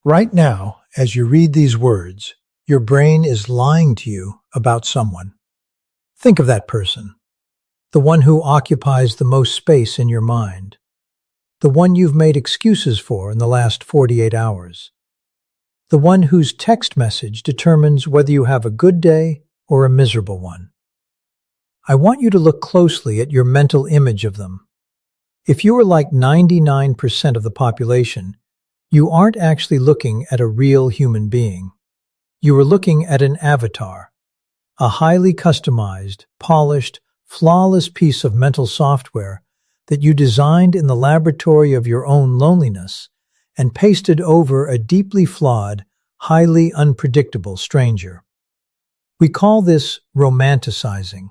Right now, as you read these words, your brain is lying to you about someone. Think of that person, the one who occupies the most space in your mind, the one you've made excuses for in the last 48 hours, the one whose text message determines whether you have a good day or a miserable one. I want you to look closely at your mental image of them. If you were like 99% of the population, you aren't actually looking at a real human being. You are looking at an avatar, a highly customized, polished, flawless piece of mental software that you designed in the laboratory of your own loneliness and pasted over a deeply flawed, highly unpredictable stranger. We call this romanticizing,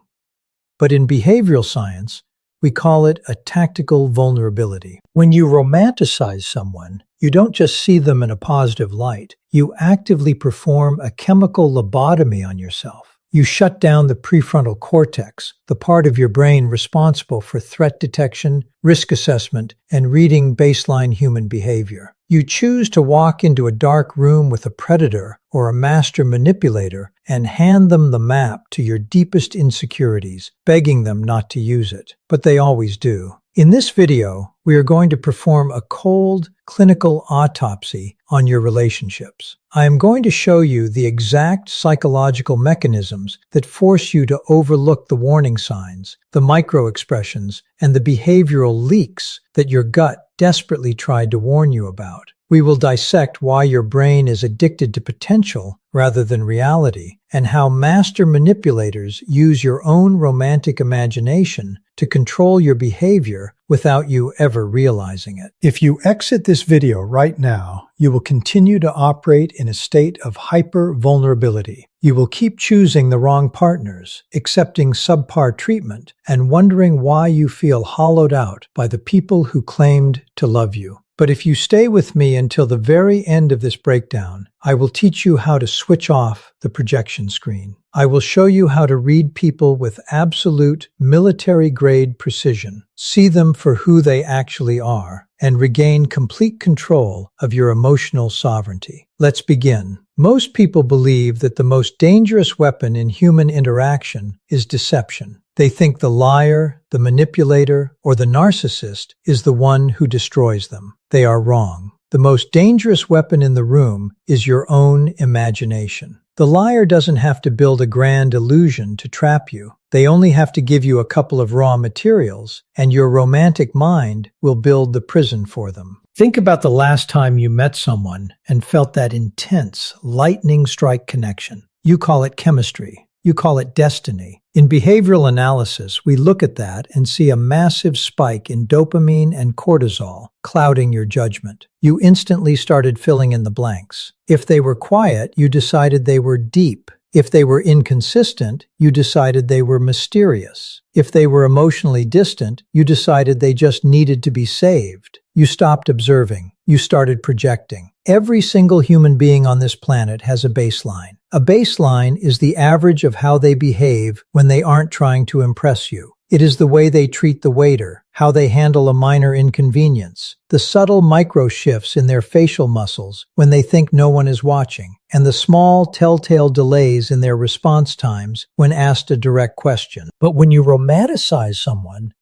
but in behavioral science, we call it a tactical vulnerability. When you romanticize someone, you don't just see them in a positive light. You actively perform a chemical lobotomy on yourself. You shut down the prefrontal cortex, the part of your brain responsible for threat detection, risk assessment, and reading baseline human behavior. You choose to walk into a dark room with a predator or a master manipulator and hand them the map to your deepest insecurities, begging them not to use it. But they always do. In this video, we are going to perform a cold, clinical autopsy on your relationships. I am going to show you the exact psychological mechanisms that force you to overlook the warning signs, the micro-expressions, and the behavioral leaks that your gut desperately tried to warn you about. We will dissect why your brain is addicted to potential rather than reality, and how master manipulators use your own romantic imagination to control your behavior without you ever realizing it. If you exit this video right now, you will continue to operate in a state of hyper-vulnerability. You will keep choosing the wrong partners, accepting subpar treatment, and wondering why you feel hollowed out by the people who claimed to love you. But if you stay with me until the very end of this breakdown, I will teach you how to switch off the projection screen. I will show you how to read people with absolute military-grade precision, see them for who they actually are, and regain complete control of your emotional sovereignty. Let's begin. Most people believe that the most dangerous weapon in human interaction is deception. They think the liar, the manipulator, or the narcissist is the one who destroys them. They are wrong. The most dangerous weapon in the room is your own imagination. The liar doesn't have to build a grand illusion to trap you. They only have to give you a couple of raw materials, and your romantic mind will build the prison for them. Think about the last time you met someone and felt that intense, lightning strike connection. You call it chemistry. You call it destiny. In behavioral analysis, we look at that and see a massive spike in dopamine and cortisol clouding your judgment. You instantly started filling in the blanks. If they were quiet, you decided they were deep. If they were inconsistent, you decided they were mysterious. If they were emotionally distant, you decided they just needed to be saved. You stopped observing. You started projecting. Every single human being on this planet has a baseline. A baseline is the average of how they behave when they aren't trying to impress you. It is the way they treat the waiter, how they handle a minor inconvenience, the subtle micro shifts in their facial muscles when they think no one is watching, and the small telltale delays in their response times when asked a direct question. But when you romanticize someone,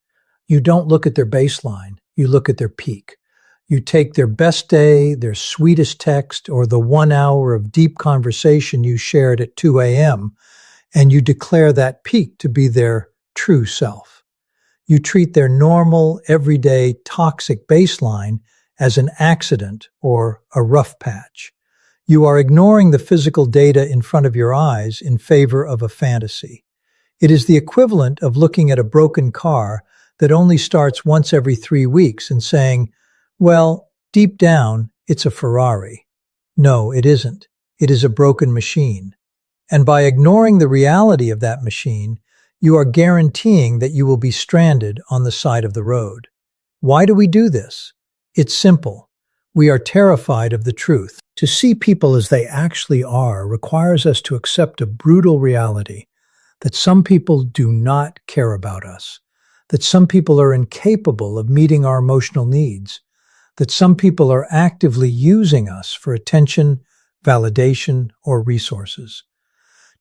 you don't look at their baseline, you look at their peak. You take their best day, their sweetest text, or the 1 hour of deep conversation you shared at 2 a.m., and you declare that peak to be their true self. You treat their normal, everyday, toxic baseline as an accident or a rough patch. You are ignoring the physical data in front of your eyes in favor of a fantasy. It is the equivalent of looking at a broken car that only starts once every 3 weeks and saying, well, deep down, it's a Ferrari. No, it isn't. It is a broken machine. And by ignoring the reality of that machine, you are guaranteeing that you will be stranded on the side of the road. Why do we do this? It's simple. We are terrified of the truth. To see people as they actually are requires us to accept a brutal reality that some people do not care about us, that some people are incapable of meeting our emotional needs, that some people are actively using us for attention, validation, or resources.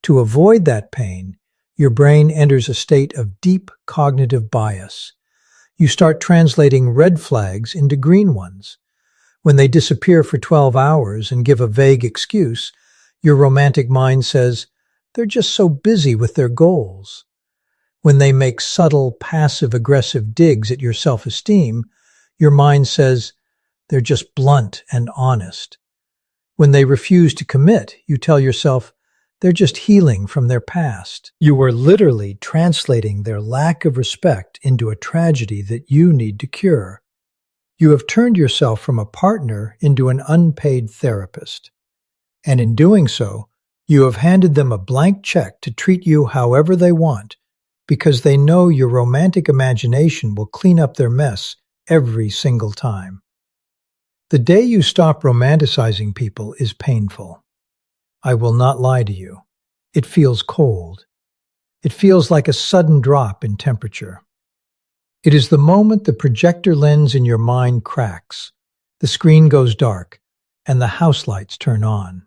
To avoid that pain, your brain enters a state of deep cognitive bias. You start translating red flags into green ones. When they disappear for 12 hours and give a vague excuse, your romantic mind says, they're just so busy with their goals. When they make subtle, passive-aggressive digs at your self-esteem, your mind says, they're just blunt and honest. When they refuse to commit, you tell yourself, they're just healing from their past. You are literally translating their lack of respect into a tragedy that you need to cure. You have turned yourself from a partner into an unpaid therapist. And in doing so, you have handed them a blank check to treat you however they want, because they know your romantic imagination will clean up their mess every single time. The day you stop romanticizing people is painful. I will not lie to you. It feels cold. It feels like a sudden drop in temperature. It is the moment the projector lens in your mind cracks, the screen goes dark, and the house lights turn on.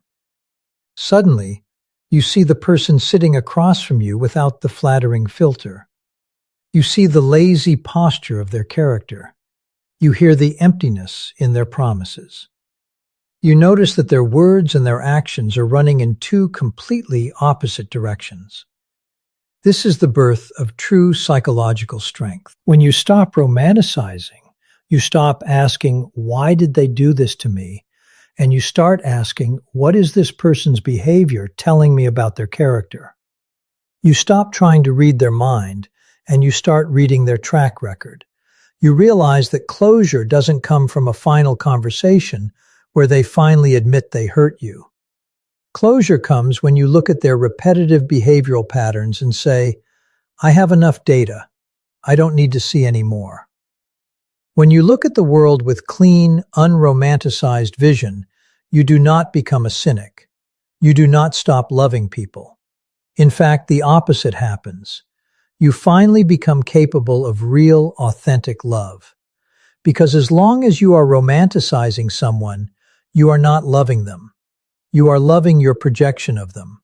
Suddenly, you see the person sitting across from you without the flattering filter. You see the lazy posture of their character. You hear the emptiness in their promises. You notice that their words and their actions are running in two completely opposite directions. This is the birth of true psychological strength. When you stop romanticizing, you stop asking, why did they do this to me? And you start asking, what is this person's behavior telling me about their character? You stop trying to read their mind, and you start reading their track record. You realize that closure doesn't come from a final conversation where they finally admit they hurt you. Closure comes when you look at their repetitive behavioral patterns and say, I have enough data. I don't need to see any more. When you look at the world with clean, unromanticized vision, you do not become a cynic. You do not stop loving people. In fact, the opposite happens. You finally become capable of real, authentic love. Because as long as you are romanticizing someone, you are not loving them. You are loving your projection of them.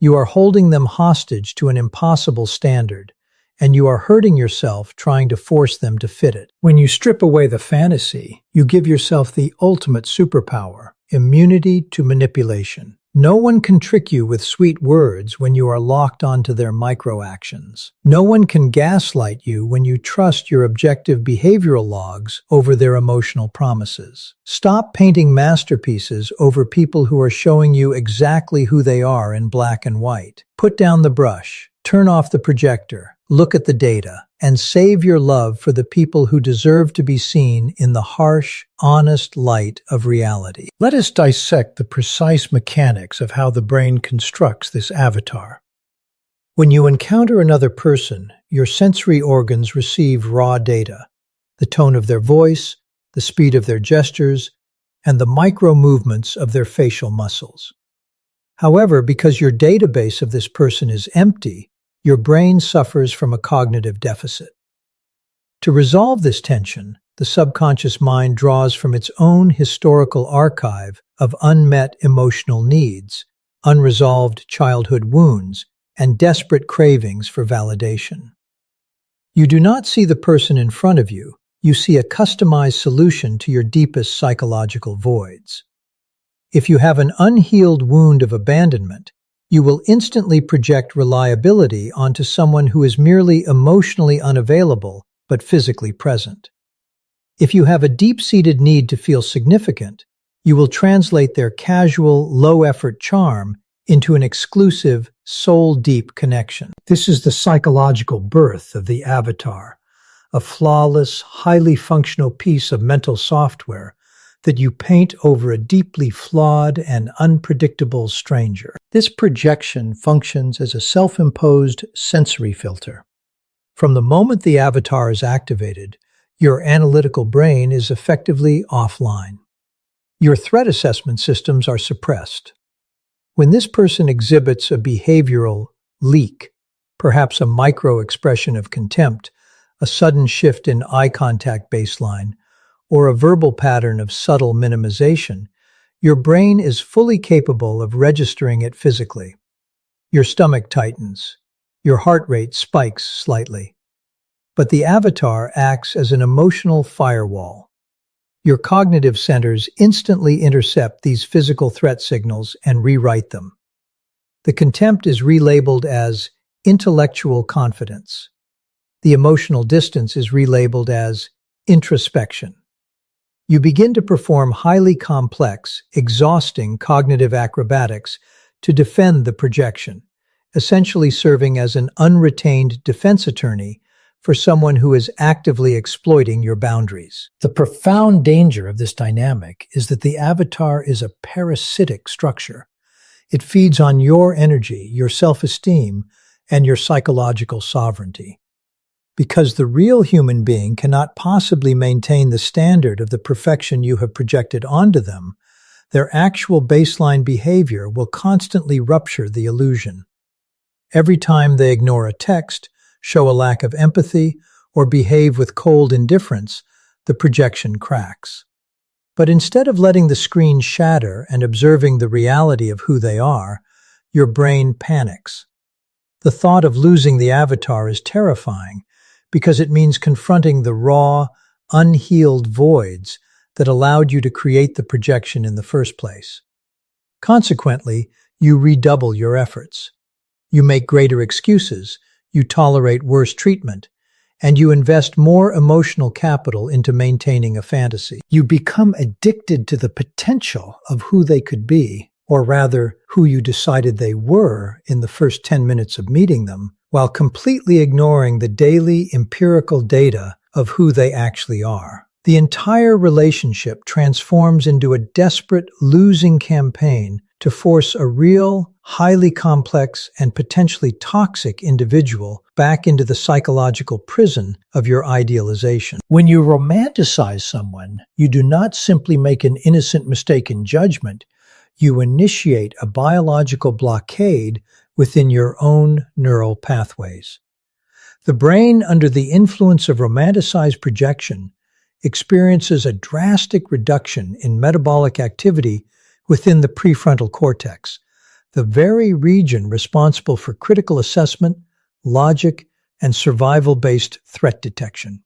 You are holding them hostage to an impossible standard, and you are hurting yourself trying to force them to fit it. When you strip away the fantasy, you give yourself the ultimate superpower, immunity to manipulation. No one can trick you with sweet words when you are locked onto their microactions. No one can gaslight you when you trust your objective behavioral logs over their emotional promises. Stop painting masterpieces over people who are showing you exactly who they are in black and white. Put down the brush, turn off the projector, look at the data, and save your love for the people who deserve to be seen in the harsh, honest light of reality. Let us dissect the precise mechanics of how the brain constructs this avatar. When you encounter another person, your sensory organs receive raw data, the tone of their voice, the speed of their gestures, and the micro movements of their facial muscles. However, because your database of this person is empty, your brain suffers from a cognitive deficit. To resolve this tension, the subconscious mind draws from its own historical archive of unmet emotional needs, unresolved childhood wounds, and desperate cravings for validation. You do not see the person in front of you, you see a customized solution to your deepest psychological voids. If you have an unhealed wound of abandonment, you will instantly project reliability onto someone who is merely emotionally unavailable but physically present. If you have a deep-seated need to feel significant, you will translate their casual, low-effort charm into an exclusive, soul-deep connection. This is the psychological birth of the avatar, a flawless, highly functional piece of mental software that you paint over a deeply flawed and unpredictable stranger. This projection functions as a self-imposed sensory filter. From the moment the avatar is activated, your analytical brain is effectively offline. Your threat assessment systems are suppressed. When this person exhibits a behavioral leak, perhaps a micro expression of contempt, a sudden shift in eye contact baseline, or a verbal pattern of subtle minimization, your brain is fully capable of registering it physically. Your stomach tightens. Your heart rate spikes slightly. But the avatar acts as an emotional firewall. Your cognitive centers instantly intercept these physical threat signals and rewrite them. The contempt is relabeled as intellectual confidence. The emotional distance is relabeled as introspection. You begin to perform highly complex, exhausting cognitive acrobatics to defend the projection, essentially serving as an unretained defense attorney for someone who is actively exploiting your boundaries. The profound danger of this dynamic is that the avatar is a parasitic structure. It feeds on your energy, your self-esteem, and your psychological sovereignty. Because the real human being cannot possibly maintain the standard of the perfection you have projected onto them, their actual baseline behavior will constantly rupture the illusion. Every time they ignore a text, show a lack of empathy, or behave with cold indifference, the projection cracks. But instead of letting the screen shatter and observing the reality of who they are, your brain panics. The thought of losing the avatar is terrifying because it means confronting the raw, unhealed voids that allowed you to create the projection in the first place. Consequently, you redouble your efforts. You make greater excuses, you tolerate worse treatment, and you invest more emotional capital into maintaining a fantasy. You become addicted to the potential of who they could be, or rather, who you decided they were in the first 10 minutes of meeting them, while completely ignoring the daily empirical data of who they actually are. The entire relationship transforms into a desperate losing campaign to force a real, highly complex, and potentially toxic individual back into the psychological prison of your idealization. When you romanticize someone, you do not simply make an innocent mistaken judgment. You initiate a biological blockade within your own neural pathways. The brain, under the influence of romanticized projection, experiences a drastic reduction in metabolic activity within the prefrontal cortex, the very region responsible for critical assessment, logic, and survival-based threat detection.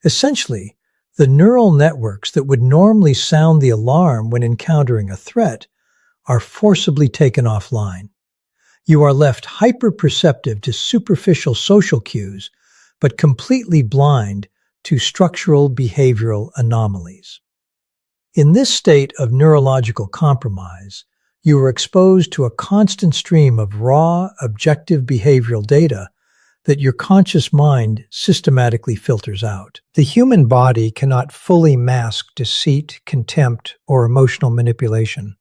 Essentially, the neural networks that would normally sound the alarm when encountering a threat are forcibly taken offline. You are left hyper-perceptive to superficial social cues, but completely blind to structural behavioral anomalies. In this state of neurological compromise, you are exposed to a constant stream of raw, objective behavioral data that your conscious mind systematically filters out. The human body cannot fully mask deceit, contempt, or emotional manipulation.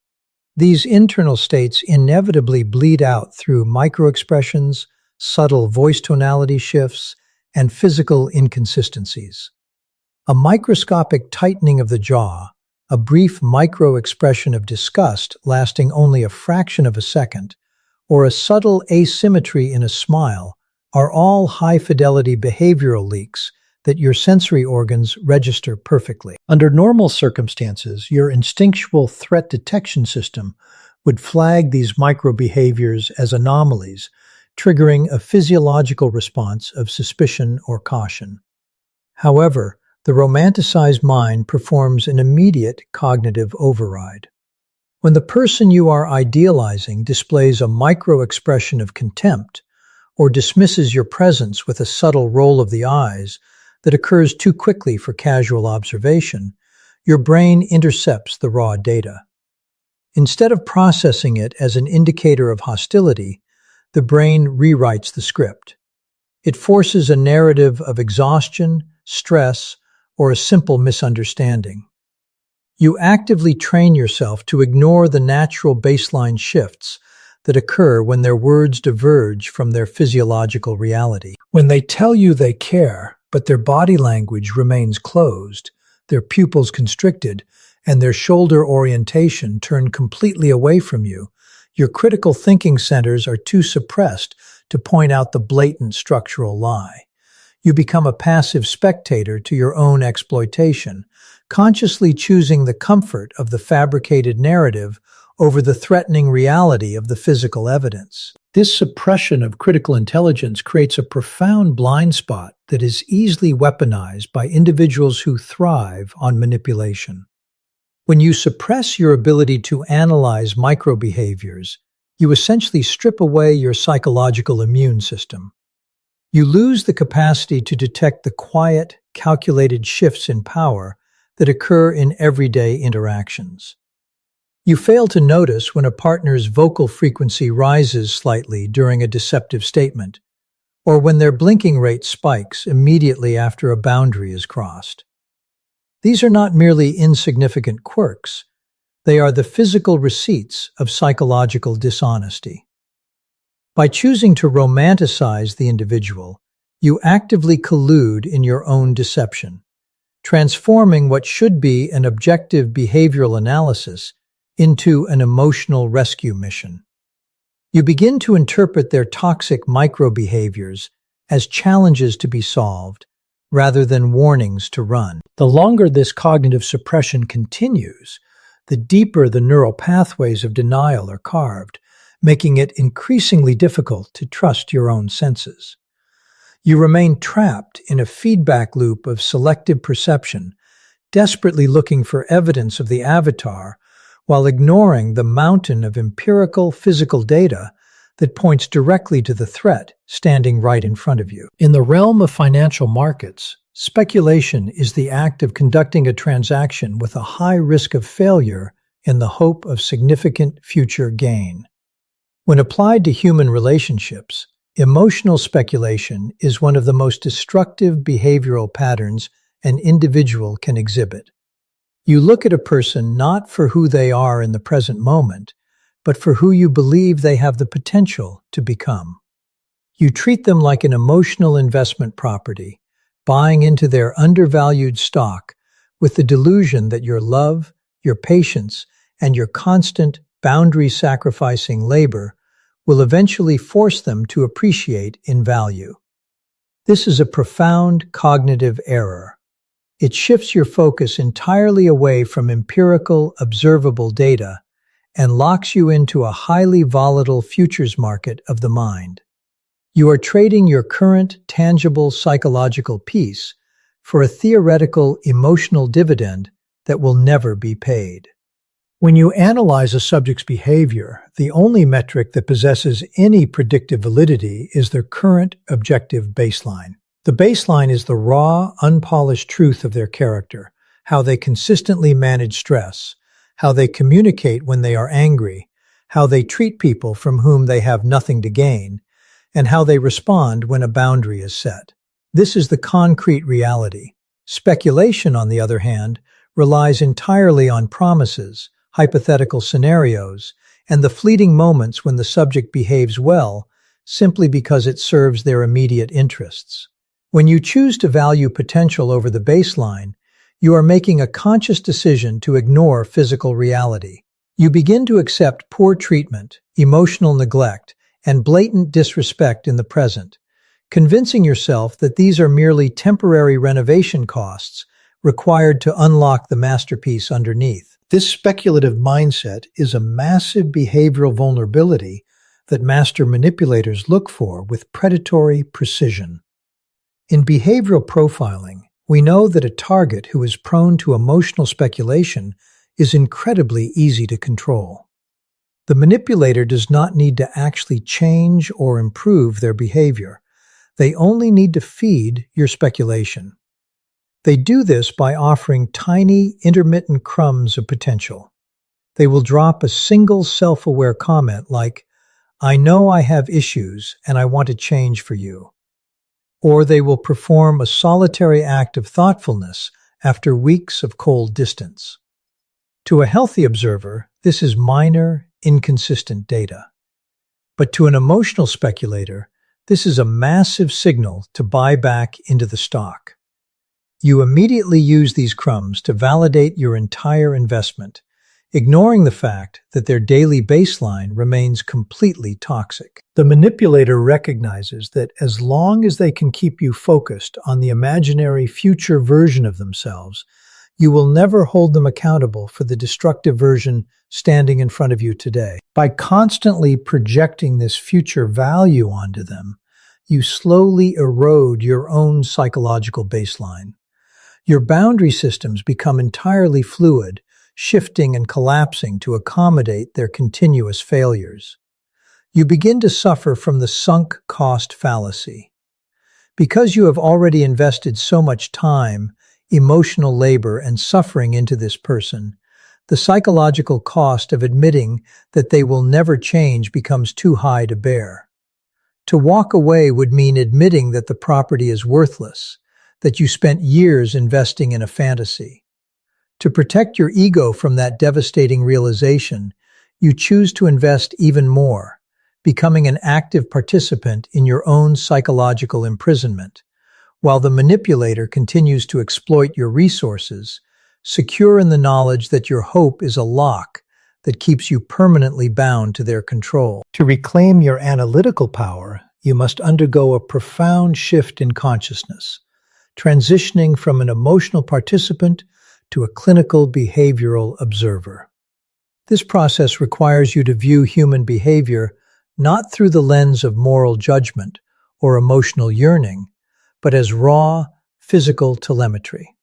These internal states inevitably bleed out through microexpressions, subtle voice tonality shifts, and physical inconsistencies. A microscopic tightening of the jaw, a brief micro-expression of disgust lasting only a fraction of a second, or a subtle asymmetry in a smile are all high-fidelity behavioral leaks that your sensory organs register perfectly. Under normal circumstances, your instinctual threat detection system would flag these micro-behaviors as anomalies, triggering a physiological response of suspicion or caution. However, the romanticized mind performs an immediate cognitive override. When the person you are idealizing displays a micro-expression of contempt or dismisses your presence with a subtle roll of the eyes that occurs too quickly for casual observation, your brain intercepts the raw data. Instead of processing it as an indicator of hostility, the brain rewrites the script. It forces a narrative of exhaustion, stress, or a simple misunderstanding. You actively train yourself to ignore the natural baseline shifts that occur when their words diverge from their physiological reality. When they tell you they care, but their body language remains closed, their pupils constricted, and their shoulder orientation turned completely away from you, your critical thinking centers are too suppressed to point out the blatant structural lie. You become a passive spectator to your own exploitation, consciously choosing the comfort of the fabricated narrative over the threatening reality of the physical evidence. This suppression of critical intelligence creates a profound blind spot that is easily weaponized by individuals who thrive on manipulation. When you suppress your ability to analyze microbehaviors, you essentially strip away your psychological immune system. You lose the capacity to detect the quiet, calculated shifts in power that occur in everyday interactions. You fail to notice when a partner's vocal frequency rises slightly during a deceptive statement, or when their blinking rate spikes immediately after a boundary is crossed. These are not merely insignificant quirks, they are the physical receipts of psychological dishonesty. By choosing to romanticize the individual, you actively collude in your own deception, transforming what should be an objective behavioral analysis into an emotional rescue mission. You begin to interpret their toxic microbehaviors as challenges to be solved rather than warnings to run. The longer this cognitive suppression continues, the deeper the neural pathways of denial are carved, making it increasingly difficult to trust your own senses. You remain trapped in a feedback loop of selective perception, desperately looking for evidence of the avatar while ignoring the mountain of empirical physical data that points directly to the threat standing right in front of you. In the realm of financial markets, speculation is the act of conducting a transaction with a high risk of failure in the hope of significant future gain. When applied to human relationships, emotional speculation is one of the most destructive behavioral patterns an individual can exhibit. You look at a person not for who they are in the present moment, but for who you believe they have the potential to become. You treat them like an emotional investment property, buying into their undervalued stock with the delusion that your love, your patience, and your constant, boundary-sacrificing labor will eventually force them to appreciate in value. This is a profound cognitive error. It shifts your focus entirely away from empirical, observable data and locks you into a highly volatile futures market of the mind. You are trading your current, tangible psychological peace for a theoretical, emotional dividend that will never be paid. When you analyze a subject's behavior, the only metric that possesses any predictive validity is their current objective baseline. The baseline is the raw, unpolished truth of their character, how they consistently manage stress, how they communicate when they are angry, how they treat people from whom they have nothing to gain, and how they respond when a boundary is set. This is the concrete reality. Speculation, on the other hand, relies entirely on promises, hypothetical scenarios, and the fleeting moments when the subject behaves well simply because it serves their immediate interests. When you choose to value potential over the baseline, you are making a conscious decision to ignore physical reality. You begin to accept poor treatment, emotional neglect, and blatant disrespect in the present, convincing yourself that these are merely temporary renovation costs required to unlock the masterpiece underneath. This speculative mindset is a massive behavioral vulnerability that master manipulators look for with predatory precision. In behavioral profiling, we know that a target who is prone to emotional speculation is incredibly easy to control. The manipulator does not need to actually change or improve their behavior. They only need to feed your speculation. They do this by offering tiny, intermittent crumbs of potential. They will drop a single self-aware comment like, "I know I have issues and I want to change for you." Or they will perform a solitary act of thoughtfulness after weeks of cold distance. To a healthy observer, this is minor, inconsistent data. But to an emotional speculator, this is a massive signal to buy back into the stock. You immediately use these crumbs to validate your entire investment, ignoring the fact that their daily baseline remains completely toxic. The manipulator recognizes that as long as they can keep you focused on the imaginary future version of themselves, You will never hold them accountable for the destructive version standing in front of you today. By constantly projecting this future value onto them, you slowly erode your own psychological baseline. Your boundary systems become entirely fluid, shifting and collapsing to accommodate their continuous failures. You begin to suffer from the sunk cost fallacy. Because you have already invested so much time, emotional labor, and suffering into this person, the psychological cost of admitting that they will never change becomes too high to bear. To walk away would mean admitting that the property is worthless, that you spent years investing in a fantasy. To protect your ego from that devastating realization, you choose to invest even more, becoming an active participant in your own psychological imprisonment, while the manipulator continues to exploit your resources, secure in the knowledge that your hope is a lock that keeps you permanently bound to their control. To reclaim your analytical power, you must undergo a profound shift in consciousness, transitioning from an emotional participant to a clinical behavioral observer. This process requires you to view human behavior not through the lens of moral judgment or emotional yearning, but as raw, physical telemetry.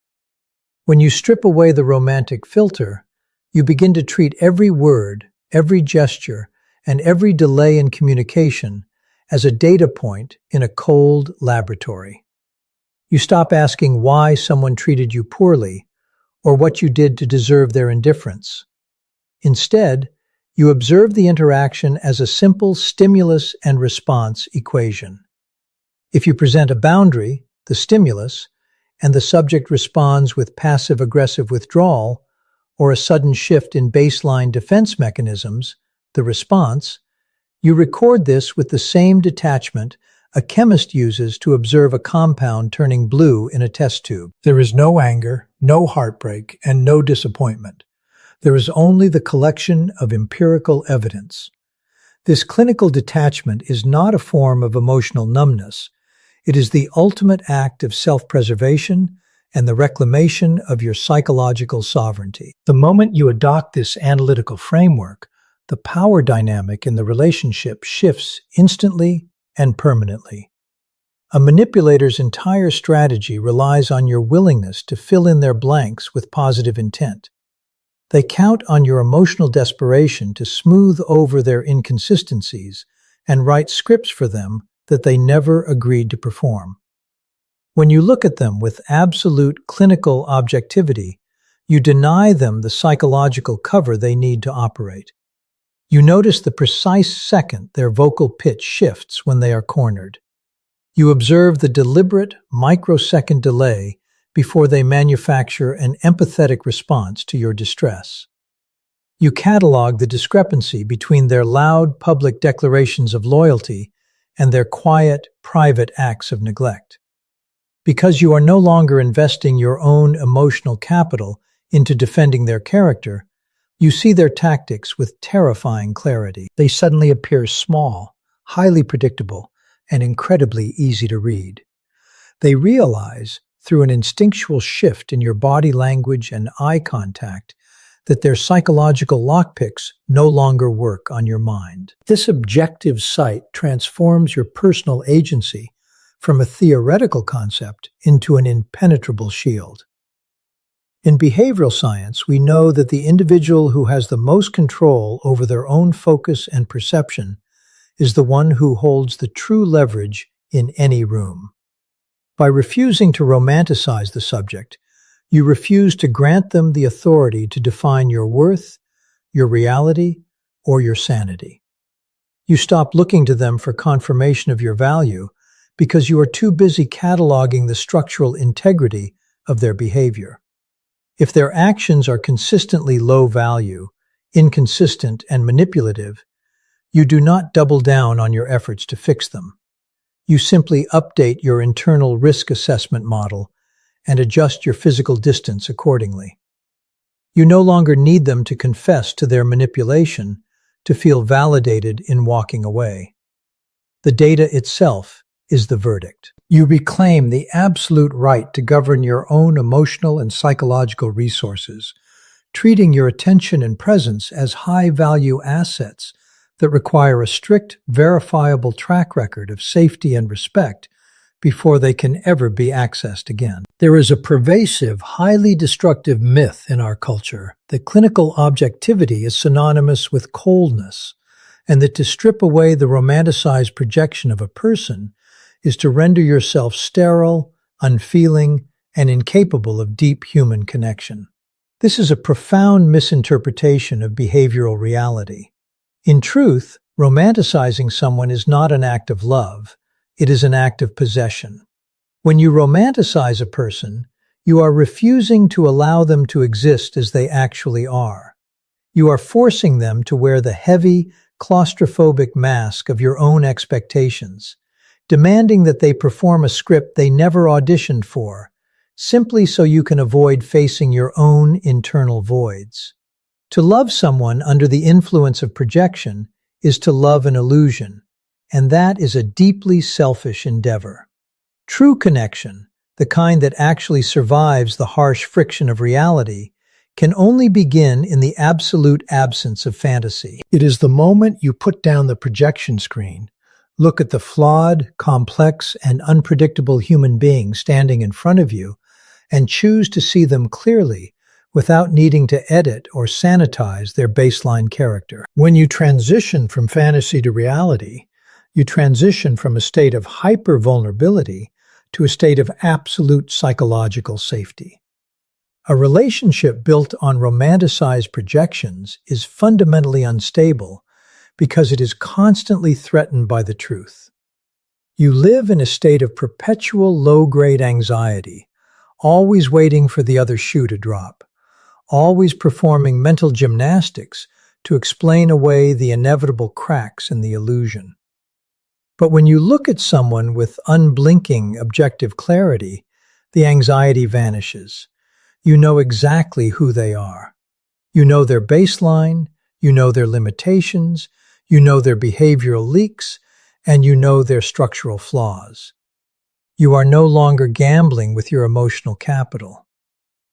When you strip away the romantic filter, you begin to treat every word, every gesture, and every delay in communication as a data point in a cold laboratory. You stop asking why someone treated you poorly or what you did to deserve their indifference. Instead, you observe the interaction as a simple stimulus and response equation. If you present a boundary, the stimulus, and the subject responds with passive-aggressive withdrawal or a sudden shift in baseline defense mechanisms, the response, you record this with the same detachment a chemist uses to observe a compound turning blue in a test tube. There is no anger, no heartbreak, and no disappointment. There is only the collection of empirical evidence. This clinical detachment is not a form of emotional numbness. It is the ultimate act of self-preservation and the reclamation of your psychological sovereignty. The moment you adopt this analytical framework, the power dynamic in the relationship shifts instantly and permanently. A manipulator's entire strategy relies on your willingness to fill in their blanks with positive intent. They count on your emotional desperation to smooth over their inconsistencies and write scripts for them that they never agreed to perform. When you look at them with absolute clinical objectivity, you deny them the psychological cover they need to operate. You notice the precise second their vocal pitch shifts when they are cornered. You observe the deliberate microsecond delay before they manufacture an empathetic response to your distress. You catalog the discrepancy between their loud public declarations of loyalty and their quiet, private acts of neglect. Because you are no longer investing your own emotional capital into defending their character, you see their tactics with terrifying clarity. They suddenly appear small, highly predictable, and incredibly easy to read. They realize, through an instinctual shift in your body language and eye contact, that their psychological lockpicks no longer work on your mind. This objective sight transforms your personal agency from a theoretical concept into an impenetrable shield. In behavioral science, we know that the individual who has the most control over their own focus and perception is the one who holds the true leverage in any room. By refusing to romanticize the subject, you refuse to grant them the authority to define your worth, your reality, or your sanity. You stop looking to them for confirmation of your value because you are too busy cataloging the structural integrity of their behavior. If their actions are consistently low value, inconsistent, and manipulative, you do not double down on your efforts to fix them. You simply update your internal risk assessment model and adjust your physical distance accordingly. You no longer need them to confess to their manipulation to feel validated in walking away. The data itself is the verdict. You reclaim the absolute right to govern your own emotional and psychological resources, treating your attention and presence as high-value assets that require a strict, verifiable track record of safety and respect before they can ever be accessed again. There is a pervasive, highly destructive myth in our culture that clinical objectivity is synonymous with coldness, and that to strip away the romanticized projection of a person is to render yourself sterile, unfeeling, and incapable of deep human connection. This is a profound misinterpretation of behavioral reality. In truth, romanticizing someone is not an act of love, it is an act of possession. When you romanticize a person, you are refusing to allow them to exist as they actually are. You are forcing them to wear the heavy, claustrophobic mask of your own expectations, demanding that they perform a script they never auditioned for, simply so you can avoid facing your own internal voids. To love someone under the influence of projection is to love an illusion, and that is a deeply selfish endeavor. True connection, the kind that actually survives the harsh friction of reality, can only begin in the absolute absence of fantasy. It is the moment you put down the projection screen, look at the flawed, complex, and unpredictable human being standing in front of you, and choose to see them clearly without needing to edit or sanitize their baseline character. When you transition from fantasy to reality, you transition from a state of hyper-vulnerability to a state of absolute psychological safety. A relationship built on romanticized projections is fundamentally unstable because it is constantly threatened by the truth. You live in a state of perpetual low-grade anxiety, always waiting for the other shoe to drop, always performing mental gymnastics to explain away the inevitable cracks in the illusion. But when you look at someone with unblinking objective clarity, the anxiety vanishes. You know exactly who they are. You know their baseline, you know their limitations, you know their behavioral leaks, and you know their structural flaws. You are no longer gambling with your emotional capital.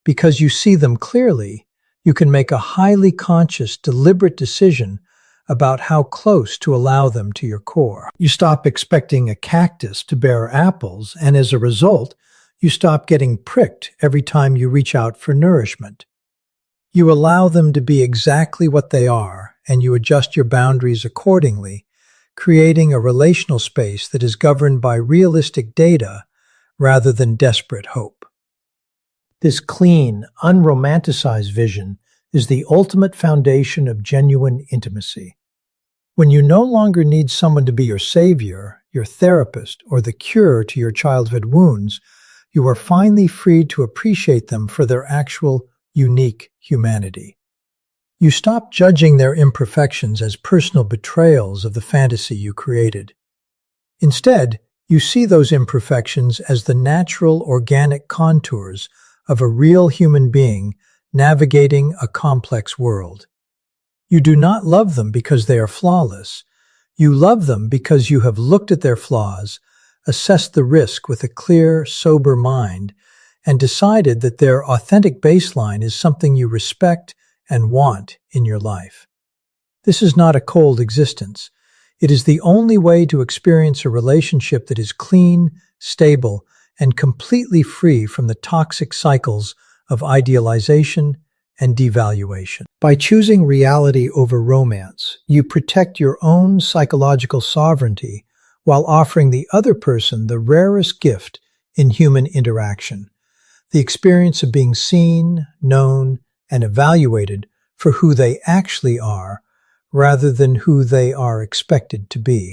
Because you see them clearly, you can make a highly conscious, deliberate decision about how close to allow them to your core. You stop expecting a cactus to bear apples, and as a result, you stop getting pricked every time you reach out for nourishment. You allow them to be exactly what they are, and you adjust your boundaries accordingly, creating a relational space that is governed by realistic data rather than desperate hope. This clean, unromanticized vision is the ultimate foundation of genuine intimacy. When you no longer need someone to be your savior, your therapist, or the cure to your childhood wounds, you are finally freed to appreciate them for their actual, unique humanity. You stop judging their imperfections as personal betrayals of the fantasy you created. Instead, you see those imperfections as the natural, organic contours of a real human being navigating a complex world. You do not love them because they are flawless. You love them because you have looked at their flaws, assessed the risk with a clear, sober mind, and decided that their authentic baseline is something you respect and want in your life. This is not a cold existence. It is the only way to experience a relationship that is clean, stable, and completely free from the toxic cycles of idealization and devaluation. By choosing reality over romance, you protect your own psychological sovereignty while offering the other person the rarest gift in human interaction, the experience of being seen, known, and evaluated for who they actually are, rather than who they are expected to be.